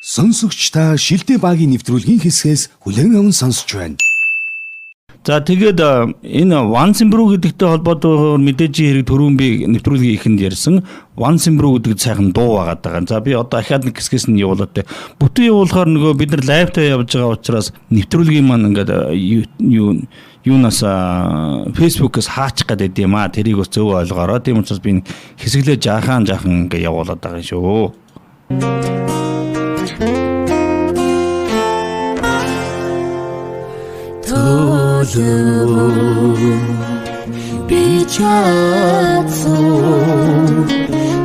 Сонсогч та шилдэг багийн нэвтрүүлгийн хэсгээс хүлээн аван сонсч байна. За тэгээд энэ Once Improve гэдэгтэй холбоотойгоор мэдээж хэрэг түрүүн би нэвтрүүлгийн ихэнд ярьсан Once Improve гэдэг сайхан дуу байгаад байгаа. За би одоо ахаад нэг хэсгээс нь явуулаад те. Бүтэн явуулахаар нөгөө бид нар лайвтай явж байгаа учраас нэвтрүүлгийн маань ингээд юунаас Facebook-ээс хаачих гэдэг юм аа. Тэрийг бас зөв ойлгоорой. Тийм учраас би хэсэглээ жаахан ингээд явуулаад байгаа шүү. Бичацу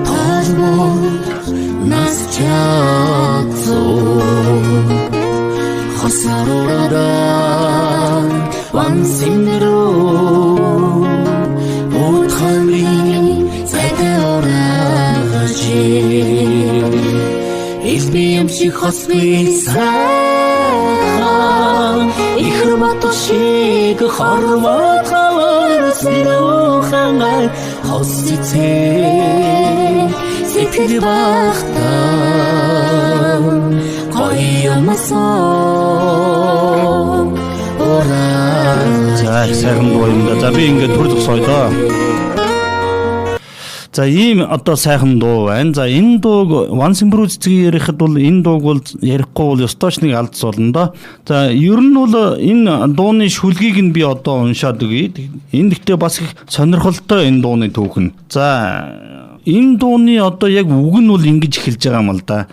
Тажмо Насчацу Хасарорадан Once Improve Утхамри Зэтеорачи Избиемши хосписахан Ихрматошиг хорвот хаварслуханай Хосцээ Сэтгэл бахтан Гоёмасан За сайхан дуу юм да. За би ингээд төр зогсоё. За ийм одоо сайхан дуу байна. За энэ дууг Once Improve цэцгийг ярихад бол энэ дууг бол ярихгүй бол ёстой ч нэг алдц болно да. За ер нь бол энэ дууны шүлгийг нь би одоо уншаад өгье. Энэ гэхдээ бас их сонирхолтой энэ дууны түүх нь. За энэ дууны одоо яг үг нь бол ингэж эхэлж байгаа юм л да.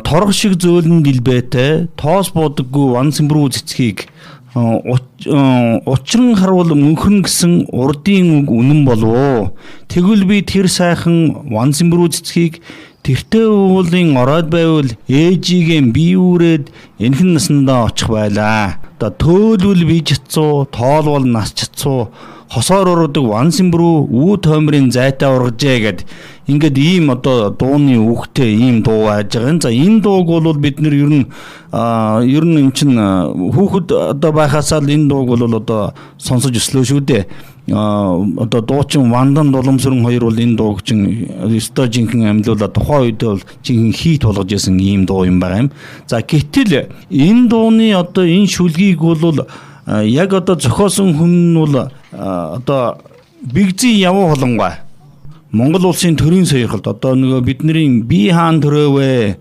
Торох шиг зөөлөн дэлбэтэй тоос бодоггүй Once Improve цэцгийг учран харвал мөнхрөн гэсэн урдын үг үнэн болов. Тэгвэл би тэр сайхан Once Improve цэцгийг тэртээ уулын ороод байвал ээжигээ би үрээд энхэн насандаа очих байлаа. Одоо төөлвөл би чацуу, тоолвол нас чацуу. Хосоор уруудаг Once Improve үү томрын зайтай ургажээ гэд ингээд ийм одоо дууны үгтэй ийм дуу байж байгаа. За энэ дууг бол бид нэр ер нь юм чин хүүхэд одоо байхасаа л энэ дууг бол одоо сонсож өслөө шүү дээ. Одоо дуучин Вандан Дулумсрын хоёр бол энэ дууг чин өстой жинхэнэ амьлуулаад тухайн үед бол жинхэнэ хийт болгож байсан ийм дуу юм байгаа юм. За гэтэл энэ дууны одоо энэ шүлгийг бол яг одоо зохиосон хүн нь бол одоо Бигзи Явуу Холонгой Монгол улсын төрийн сойрхолд одоо нөгөө бидний бие хаан төрөөвэ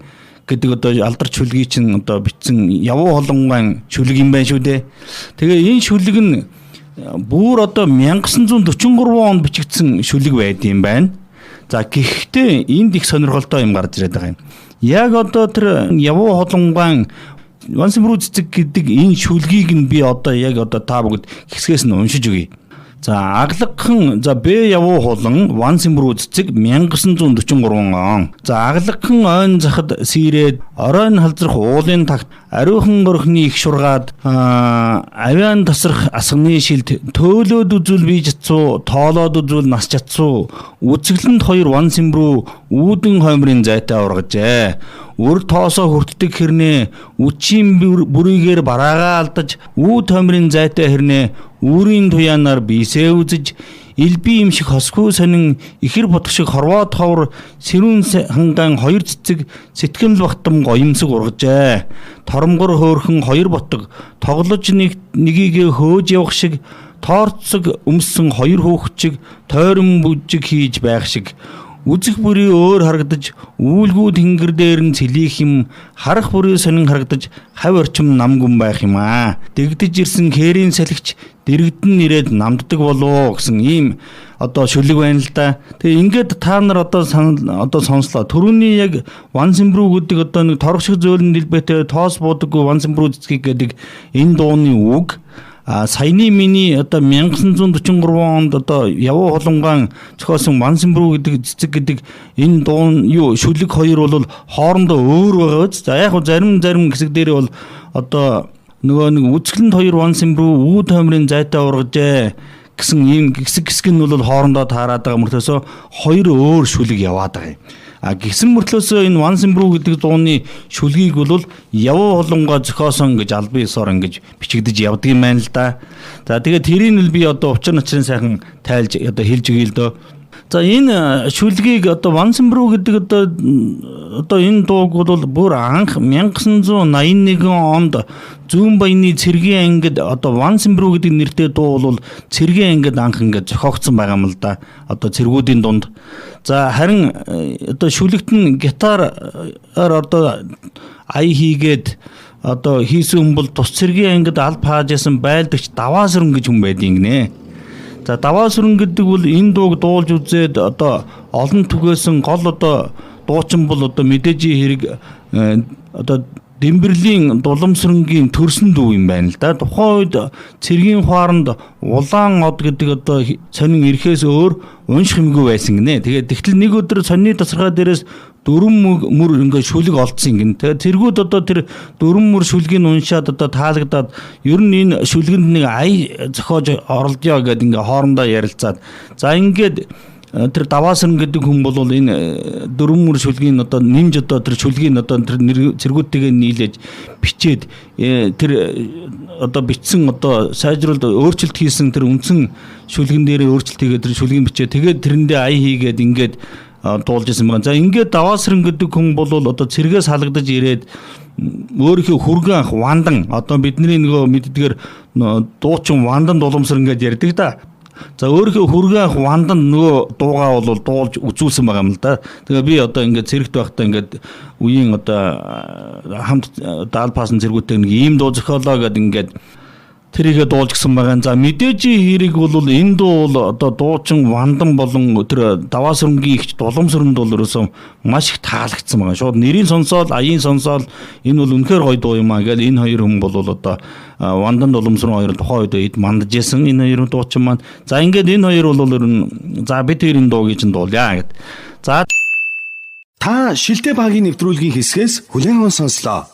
гэдэг одоо алдарч шүлгийг чинь одоо бичсэн Явуу Холонгой шүлэг юм байна шүү дээ. Тэгээ энэ шүлэг нь бүр одоо 1943 онд бичигдсэн шүлэг байд юм байна. За гэхдээ энд их сонирхолтой юм гарч ирээд байгаа юм. Яг одоо тэр Явуу Холонгой Once Improve цэцэг гэдэг энэ шүлгийг нь би одоо яг одоо та бүгд хэсгээс нь уншиж өгье. За аглагхан за Б Явуу Холон Once Improve цэцэг 1943 он. За аглагхан ойн захад сийрээд оройн халзрах уулын тагт ариухан горхны их шургаад авиан тасрах асганы шилд төөлөөд үзүүл би чацуу тоолоод үзүүл нас чацуу үзэглэнд хоёр Once Improve үүдэн хоймрын зайтай ургажээ. Үр тоосоо хүртдэг хэрнээ үчийн бүрийгээр бараагаа алдаж үүд хоймрын зайтай хэрнээ үүрийн туяанаар бисээ үзэж элби юм шиг хосгүй сонин ихэр бодох шиг хорвоод ховор сэрүүн ханган хоёр цэцэг сэтгэл бахтам гоёмсог ургажээ. Торомгор хөөрхөн хоёр ботог тоглож нэгийг хөөж явах шиг тоорцог өмссөн хоёр хөөхчиг тойрон бүжиг хийж байх шиг үзэх бүрий өөр харагдаж үүлгүү тэнгэр дээр нь цэлийх юм харах бүрий сонин харагдаж хав орчим намгүн байх юм аа. Дэгдэж ирсэн кэрийн салхич дэрэгдэн ирээд намддаг болоо гэсэн ийм одоо шүлэг байна л да. Тэгээ ингээд та нар одоо сонслоо. Төрөний яг Once Improve гэдэг одоо нэг торох шиг зөөлөн дэлбэтэй тоос буудаггүй Once Improve цэцгийг гэдэг энэ дууны үг саяны миний одоо 1943 онд одоо Явуу Холонгой зохиосон Once Improve гэдэг цэцэг гэдэг энэ дуун шүлэг хоёр бол хоорондоо өөр байгаа. За яг зарим хэсэг дээр бол одоо нөгөө нэг үзэглэнд хоёр Once Improve үүд хоймрын зайтай ургажээ гэсэн ийм хэсэг нь бол хоорондоо таарад байгаа мөртөөсөө хоёр өөр шүлэг яваад байгаа юм. Гисэн мөртлөөсөө энэ Once Improve гэдэг дууны шүлгийг бол Явуу Холонгой зохиосон гэж албан ёсоор ингэж бичигдэж явдаг юм байна л да. За тэгээд тэрийг л би одоо учир начрын сайхан тайлж одоо хэлж өгье л дөө. За энэ шүлгийг одоо Вансенбру гэдэг одоо энэ дууг бол бүр анх 1981 онд зүүн баяны цэргийн ангид одоо Вансенбру гэдэг нэртэй дуу бол цэргийн ангид анх ингээд зохиогдсон байгаа юм л да. Одоо цэргүүдийн дунд. За харин одоо шүлэгт нь гитараар одоо ая хийгээд одоо хийсэн хүн бол тус цэргийн ангид аль хаажсэн байлдагч Даваасүрэн гэж хүн байдгийг нэ. За Даваасүрэн гэдэг бол энэ дууг дуулж үзээд одоо олон түгээсэн гол одоо дуучин бол одоо мэдээж хэрэг одоо Дэмбэрлийн Дуламсрэнгийн төрсөн дүү юм байна л да. Тухайн үед цэргийн хооронд Улаан од гэдэг одоо сонин ирэхээс өөр унших юмгүй байсан гинэ. Тэгээд тэгтэл нэг өдөр сонины тасархай дээрээс 4 мөр ингээ шүлэг олдсон гин. Тэгээд цэргүүд одоо тэр 4 мөр шүлгийг уншаад одоо таалагдаад ер нь энэ шүлгэнд нэг ая зохиож оролдё гэдэг ингээ хоорондоо ярилцаад за ингээд тэр Даваасүрэн гэдэг хүн бол энэ 4 мөр шүлгийн одоо нэмж одоо тэр шүлгийн одоо тэр цэргүүдтэйгээ нийлээж бичээд тэр одоо бичсэн одоо сайжруулалт өөрчлөлт хийсэн тэр үндсэн шүлгэн дээр өөрчлөлт хийгээд тэр шүлгийн бичээ тэгээд тэрэндээ ая хийгээд ингээд дуулж исэн байна. За ингээд Даваасүрэн гэдэг хүн бол одоо цэргээс халагдаж ирээд өөрийнхөө хүргэн ах Вандан одоо бидний нөгөө мэддгээр дуучин Вандан Дуламсрэн гэж ярьдаг да. За өөрийнхөө хүргэн ах Вандан нөгөө дуугаа бол дуулж үзүүлсэн байгаа юм л да. Тэгээ би одоо ингээд цэрэгт байхдаа ингээд үеийн одоо хамт даалпаасан цэргүүдтэй нэг ийм дуу зохиолоо гэдэг ингээд тэрийгэ дуулж гисэн байгаа. За мэдээж хэрэг бол энэ дуу бол одоо дуучин Вандан болон тэр Даваасүрэнгийн ихч Дуламсрэнд бол ерөөсөө маш их таалагдсан байгаа. Шууд нэрийн сонсоод, аяын сонсоод энэ бол үнэхээр гоё дуу юм аа гэж энэ хоёр хүн бол одоо Вандан Дуламсрэн хоёр тухайн үед эд мандаж исэн энэ хоёр дуучин маань. За ингээд энэ хоёр бол ер нь за бид тэрийн дуугийн чинь дуулъя гэд. За Та Шилтэй багийн нэвтрүүлгийн хэсгээс хүлээн аван сонслоо.